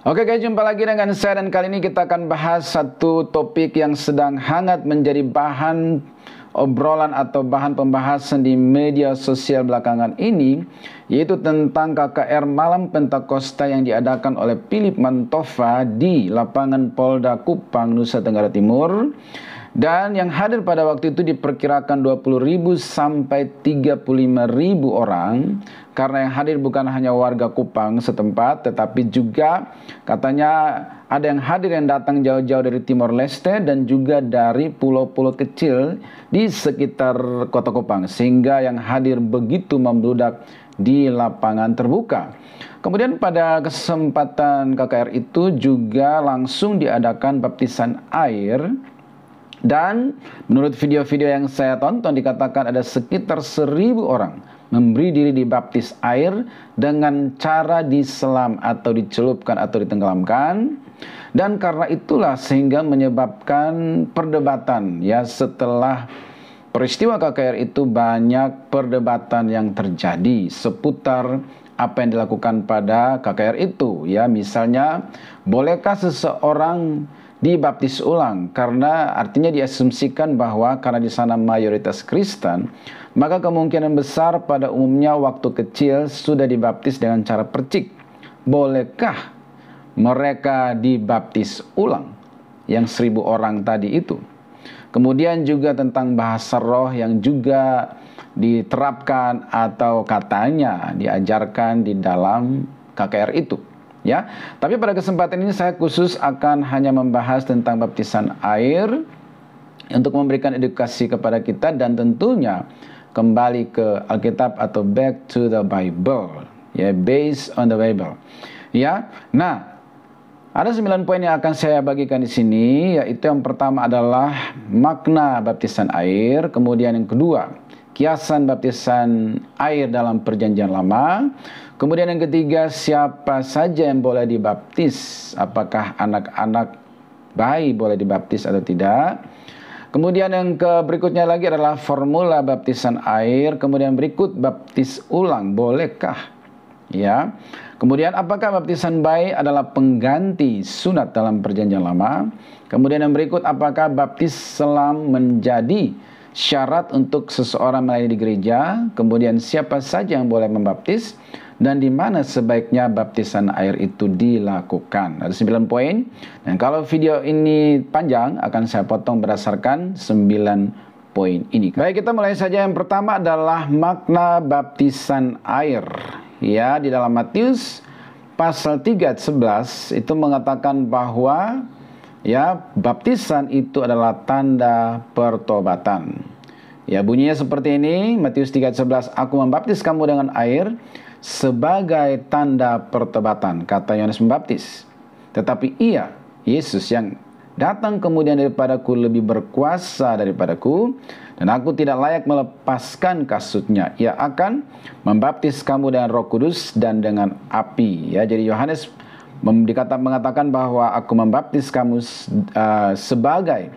Oke guys, jumpa lagi dengan saya dan kali ini kita akan bahas satu topik yang sedang hangat menjadi bahan obrolan atau bahan pembahasan di media sosial belakangan ini, yaitu tentang KKR Malam Pentakosta yang diadakan oleh Philip Mantova di lapangan Polda Kupang, Nusa Tenggara Timur. Dan yang hadir pada waktu itu diperkirakan 20.000 sampai 35.000 orang, karena yang hadir bukan hanya warga Kupang setempat, tetapi juga katanya ada yang hadir yang datang jauh-jauh dari Timor Leste dan juga dari pulau-pulau kecil di sekitar kota Kupang, sehingga yang hadir begitu membludak di lapangan terbuka. Kemudian pada kesempatan KKR itu juga langsung diadakan baptisan air. Dan menurut video-video yang saya tonton dikatakan ada sekitar 1.000 orang memberi diri dibaptis air dengan cara diselam atau dicelupkan atau ditenggelamkan. Dan karena itulah sehingga menyebabkan perdebatan, ya, setelah peristiwa KKR itu banyak perdebatan yang terjadi seputar apa yang dilakukan pada KKR itu, ya. Misalnya, bolehkah seseorang dibaptis ulang? Karena artinya diasumsikan bahwa karena di sana mayoritas Kristen, maka kemungkinan besar pada umumnya waktu kecil sudah dibaptis dengan cara percik. Bolehkah mereka dibaptis ulang yang 1.000 orang tadi itu? Kemudian juga tentang bahasa roh yang juga diterapkan atau katanya diajarkan di dalam KKR itu. Ya, tapi pada kesempatan ini saya khusus akan hanya membahas tentang baptisan air untuk memberikan edukasi kepada kita dan tentunya kembali ke Alkitab atau back to the Bible, ya, based on the Bible. Ya, nah, ada 9 poin yang akan saya bagikan di sini, yaitu yang pertama adalah makna baptisan air, kemudian yang kedua, kiasan baptisan air dalam Perjanjian Lama. Kemudian yang ketiga, siapa saja yang boleh dibaptis? Apakah anak-anak bayi boleh dibaptis atau tidak? Kemudian yang berikutnya lagi adalah formula baptisan air. Kemudian berikut baptis ulang, bolehkah? Ya. Kemudian apakah baptisan bayi adalah pengganti sunat dalam Perjanjian Lama? Kemudian yang berikut, apakah baptis selam menjadi syarat untuk seseorang melayani di gereja? Kemudian siapa saja yang boleh membaptis? Dan di mana sebaiknya baptisan air itu dilakukan? Ada 9 poin. Dan kalau video ini panjang, akan saya potong berdasarkan 9 poin ini. Baik, kita mulai saja. Yang pertama adalah makna baptisan air. Ya, di dalam Matius pasal 3 ayat 11 itu mengatakan bahwa, ya, baptisan itu adalah tanda pertobatan. Ya, bunyinya seperti ini, Matius 3 ayat 11, "Aku membaptis kamu dengan air sebagai tanda pertobatan," kata Yohanes Pembaptis. "Tetapi ia, Yesus, yang datang kemudian daripadaku lebih berkuasa daripadaku, dan aku tidak layak melepaskan kasutnya. Ia akan membaptis kamu dengan Roh Kudus dan dengan api." Ya, jadi Yohanes mengatakan bahwa aku membaptis kamu sebagai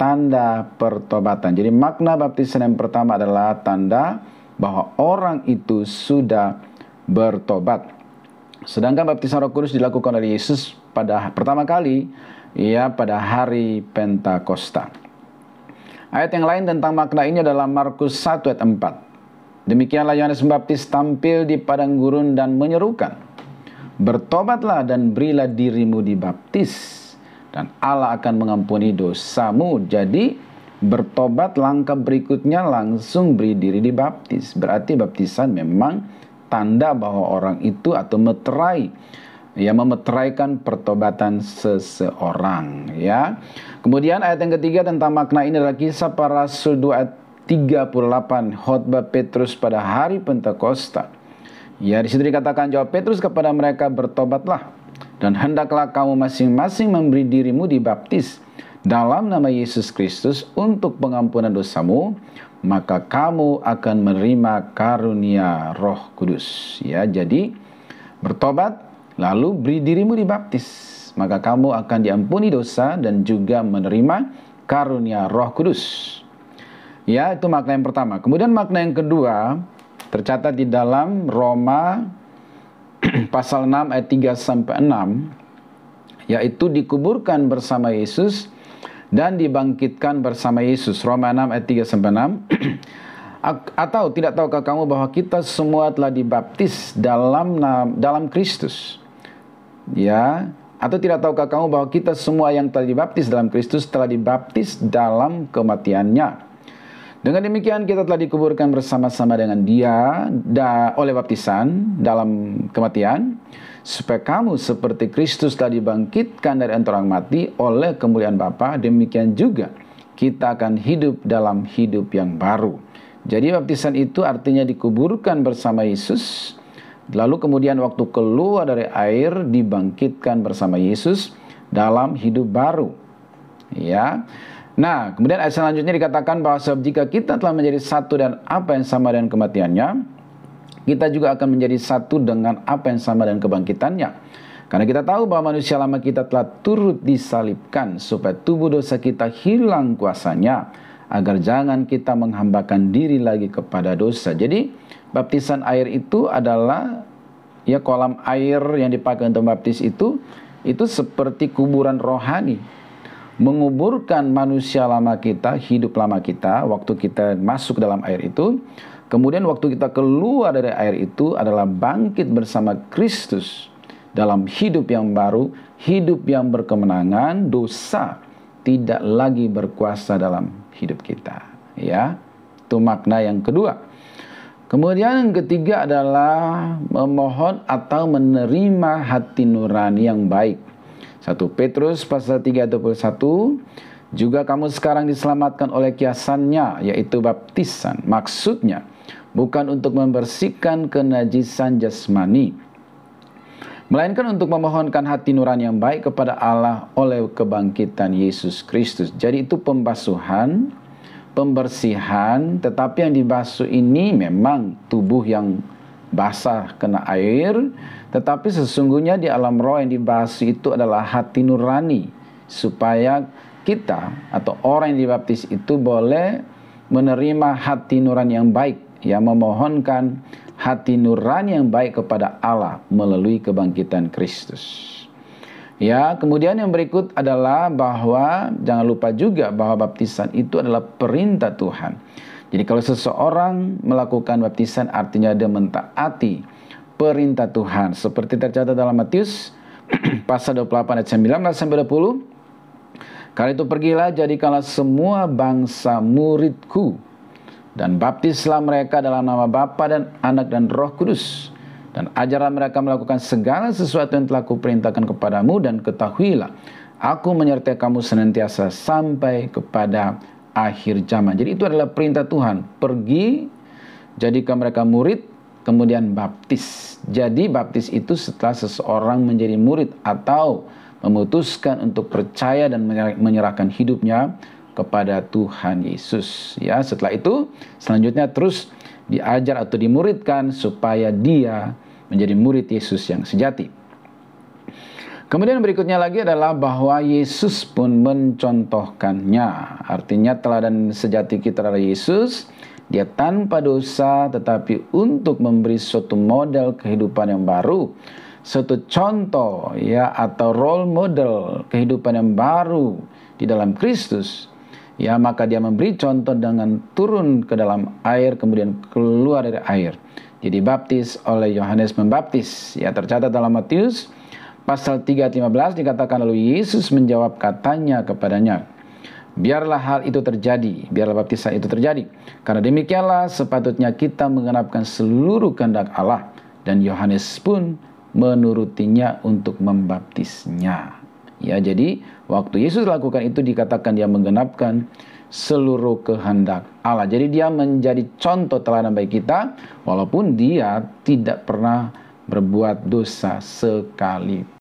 tanda pertobatan. Jadi makna baptisan yang pertama adalah tanda bahwa orang itu sudah bertobat. Sedangkan baptisan Roh Kudus dilakukan oleh Yesus pada pertama kali, ya, pada hari Pentakosta. Ayat yang lain tentang makna ini adalah Markus 1 ayat 4. "Demikianlah Yohanes Pembaptis tampil di padang gurun dan menyerukan, 'Bertobatlah dan berilah dirimu dibaptis, dan Allah akan mengampuni dosamu.'" Jadi bertobat, langkah berikutnya langsung beri diri dibaptis. Berarti baptisan memang tanda bahwa orang itu atau meterai, ya, memeteraikan pertobatan seseorang, ya. Kemudian ayat yang ketiga tentang makna ini adalah Kisah Para Rasul 2 ayat 38, khotbah Petrus pada hari Pentakosta. Ya, di situ dikatakan, "Jawab Petrus kepada mereka, 'Bertobatlah, dan hendaklah kamu masing-masing memberi dirimu dibaptis dalam nama Yesus Kristus untuk pengampunan dosamu, maka kamu akan menerima karunia Roh Kudus.'" Ya, jadi bertobat lalu beri dirimu dibaptis, maka kamu akan diampuni dosa dan juga menerima karunia Roh Kudus. Ya, itu makna yang pertama. Kemudian makna yang kedua tercatat di dalam Roma pasal 6 ayat 3 sampai 6. yaitu dikuburkan bersama Yesus dan dibangkitkan bersama Yesus. Roma 6 ayat 3-6. Atau tidak tahukah kamu bahwa kita semua telah dibaptis dalam Kristus? Ya, atau tidak tahukah kamu bahwa kita semua yang telah dibaptis dalam Kristus telah dibaptis dalam kematiannya? Dengan demikian kita telah dikuburkan bersama-sama dengan Dia oleh baptisan dalam kematian, supaya kamu seperti Kristus telah dibangkitkan dari antara orang mati oleh kemuliaan Bapa, demikian juga kita akan hidup dalam hidup yang baru. Jadi baptisan itu artinya dikuburkan bersama Yesus, lalu kemudian waktu keluar dari air dibangkitkan bersama Yesus dalam hidup baru. Ya. Nah, kemudian ayat selanjutnya dikatakan bahwa sebab jika kita telah menjadi satu dan apa yang sama dengan kematiannya, kita juga akan menjadi satu dengan apa yang sama dengan kebangkitannya. Karena kita tahu bahwa manusia lama kita telah turut disalibkan supaya tubuh dosa kita hilang kuasanya, agar jangan kita menghambakan diri lagi kepada dosa. Jadi, baptisan air itu adalah ya kolam air yang dipakai untuk baptis itu seperti kuburan rohani. Menguburkan manusia lama kita, hidup lama kita, waktu kita masuk dalam air itu. Kemudian waktu kita keluar dari air itu adalah bangkit bersama Kristus dalam hidup yang baru, hidup yang berkemenangan, dosa tidak lagi berkuasa dalam hidup kita. Ya, itu makna yang kedua. Kemudian yang ketiga adalah memohon atau menerima hati nurani yang baik. 1 Petrus pasal 3:21, juga kamu sekarang diselamatkan oleh kiasannya, yaitu baptisan. Maksudnya bukan untuk membersihkan kenajisan jasmani, melainkan untuk memohonkan hati nurani yang baik kepada Allah oleh kebangkitan Yesus Kristus. Jadi itu pembasuhan, pembersihan, tetapi yang dibasuh ini memang tubuh yang basah kena air, tetapi sesungguhnya di alam roh yang dibasuh itu adalah hati nurani, supaya kita atau orang yang dibaptis itu boleh menerima hati nurani yang baik, yang memohonkan hati nurani yang baik kepada Allah melalui kebangkitan Kristus. Ya, kemudian yang berikut adalah bahwa jangan lupa juga bahwa baptisan itu adalah perintah Tuhan. Jadi kalau seseorang melakukan baptisan artinya dia mentaati perintah Tuhan. Seperti tercatat dalam Matius pasal 28 ayat 19-20. Karena itu pergilah, jadikanlah semua bangsa muridku, dan baptislah mereka dalam nama Bapa dan Anak dan Roh Kudus. Dan ajarlah mereka melakukan segala sesuatu yang telah kuperintahkan kepadamu, dan ketahuilah, aku menyertai kamu senantiasa sampai kepada akhir zaman. Jadi itu adalah perintah Tuhan. Pergi, jadikan mereka murid, kemudian baptis. Jadi baptis itu setelah seseorang menjadi murid atau memutuskan untuk percaya dan menyerahkan hidupnya kepada Tuhan Yesus. Ya, setelah itu selanjutnya terus diajar atau dimuridkan supaya dia menjadi murid Yesus yang sejati. Kemudian berikutnya lagi adalah bahwa Yesus pun mencontohkannya. Artinya teladan sejati kita adalah Yesus. Dia tanpa dosa, tetapi untuk memberi suatu model kehidupan yang baru, suatu contoh ya atau role model kehidupan yang baru di dalam Kristus. Ya, maka dia memberi contoh dengan turun ke dalam air kemudian keluar dari air. Jadi baptis oleh Yohanes Pembaptis. Ya, tercatat dalam Matius pasal 3:15 dikatakan, lalu Yesus menjawab katanya kepadanya, biarlah hal itu terjadi, biarlah baptisan itu terjadi. Karena demikianlah sepatutnya kita menggenapkan seluruh kehendak Allah. Dan Yohanes pun menurutinya untuk membaptisnya. Ya, jadi waktu Yesus lakukan itu dikatakan dia menggenapkan seluruh kehendak Allah. Jadi dia menjadi contoh teladan bagi kita, walaupun dia tidak pernah berbuat dosa sekali.